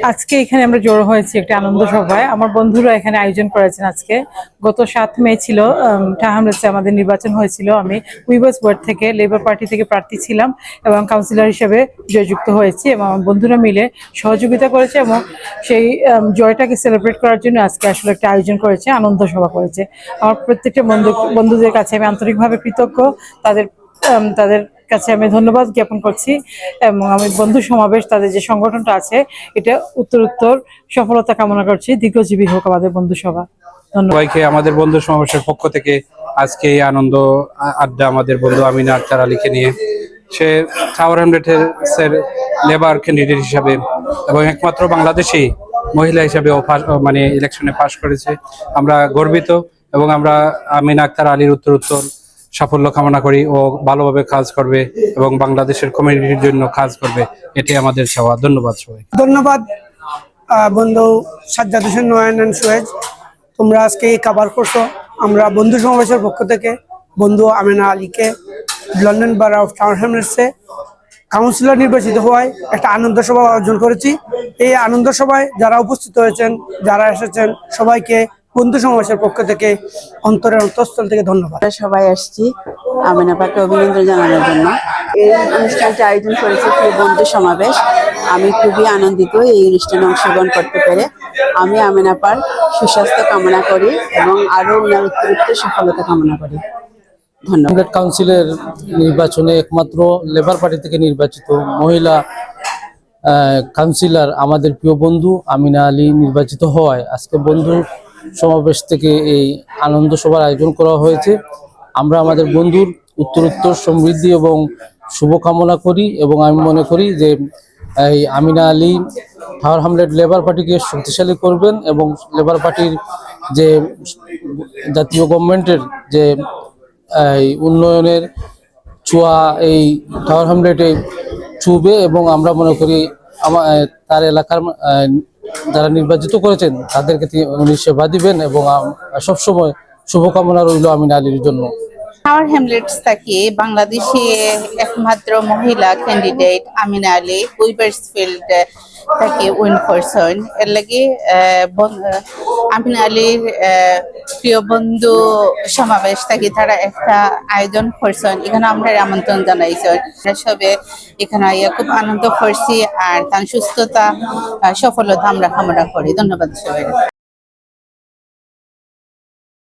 আজকে এখানে আমরা জড়ো হয়েছি একটা আনন্দ সভায়। আমার বন্ধুরা এখানে আয়োজন করেছেন। আজকে গত 7 মে ছিল টাহামলেটসে আমাদের নির্বাচন হয়েছিল। আমি উইবাস ওয়ার্ড থেকে লেবার পার্টি থেকে প্রার্থী ছিলাম এবং কাউন্সিলর হিসেবে জয়যুক্ত হয়েছি এবং আমার বন্ধুরা মিলে সহযোগিতা করেছে এবং সেই জয়টাকে সেলিব্রেট করার জন্য আজকে আসলে একটা আয়োজন করেছে, আনন্দ সভা করেছে। আমার প্রত্যেকটা বন্ধুদের কাছে আমি আন্তরিকভাবে কৃতজ্ঞ। তাদের তাদের কাছে আমি ধন্যবাদ জ্ঞাপন করছি এবং আমি বন্ধু সমাবেশ, তাদের যে সংগঠনটা আছে, এটা উত্তরোত্তর সফলতা কামনা করছি। দীর্ঘজীবী হোক আমাদের বন্ধু সভা। ধন্যবাদ সবাইকে। আমাদের বন্ধু সমাবেশের পক্ষ থেকে আজকে এই আনন্দ আড্ডা আমাদের বন্ধু আমিনা আক্তার আলীকে নিয়ে। সে টাওয়ার হ্যামলেটসের লেবার ক্যান্ডিডেট হিসাবে এবং একমাত্র বাংলাদেশি মহিলা হিসাবে মানে ইলেকশনে পাশ করেছে। আমরা গর্বিত এবং আমরা আমিনা আক্তার আলীর উত্তরোত্তর সাফল্য কামনা করি। ও ভালোভাবে কাজ করবে এবং বাংলাদেশের কমিউনিটির জন্য কাজ করবে, এটাই আমাদের চাওয়া। ধন্যবাদ সবাই। ধন্যবাদ বন্ধু সাজ্জাদ হোসেন নয়ন সুয়েজ, তোমরা আজকে কাভার করছো। আমরা বন্ধু সমাবেশের পক্ষ থেকে বন্ধু আমিনা আলীকে লন্ডন বার অফ টাউন হ্যামলেটসে কাউন্সিলর নির্বাচিত হওয়ায় একটা আনন্দ সভা আয়োজন করেছি। এই আনন্দ সভায় যারা উপস্থিত হয়েছেন, যারা এসেছেন, সবাইকে বন্ধু সমাবেশের পক্ষ থেকে অন্তরের অন্তঃস্থল থেকে ধন্যবাদ। সবাই আসছি আমিনা আপাকে অভিনন্দন জানানোর জন্য। এই অনুষ্ঠানটি আয়োজন করেছে প্রিয় বন্ধু সমাবেশ। আমি খুবই আনন্দিত এই অনুষ্ঠানে অংশগ্রহণ করতে পেরে। আমি আমিনা আপার সুস্বাস্থ্য কামনা করি এবং আরো উনার উত্তরোত্তর সফলতা কামনা করি। ধন্যবাদ। কাউন্সিলের নির্বাচনে একমাত্র লেবার পার্টি থেকে নির্বাচিত মহিলা কাউন্সিলর আমাদের প্রিয় বন্ধু আমিনা আলী নির্বাচিত হওয়ায় আজকে বন্ধু সমাবেশ থেকে এই আনন্দ সভার আয়োজন করা হয়েছে। আমরা আমাদের বন্ধুর উত্তরোত্তর সমৃদ্ধি এবং শুভকামনা করি এবং আমি মনে করি যে এই Amina Ali tower Hamlet labour পার্টিকে শক্তিশালী করবেন এবং লেবার পার্টির যে জাতীয় গভর্নমেন্টের যে উন্নয়নের ছোঁয়া এই টাওয়ার হ্যামলেটে ছুঁবে এবং আমরা মনে করি তার এলাকার যারা নির্বাচিত করেছেন তাদেরকে উনি সেবা দিবেন এবং সবসময় শুভকামনা রইল আমিনা আলীর জন্য। টাওয়ার হ্যামলেটস থেকে বাংলাদেশে একমাত্র মহিলা ক্যান্ডিডেট আমিনা আলী উইবার্সফিল্ড থেকে উইন করছেন। এর লাগে আমিনা আলীর প্রিয় বন্ধু সমাবেশ থেকে তারা একটা আয়োজন করছেন। এখানে আমরা আমন্ত্রণ জানাইছেন। সবে এখানে খুব আনন্দ করছি আর তার সুস্থতা সফলতা আমরা কামনা করি। ধন্যবাদ সবাই।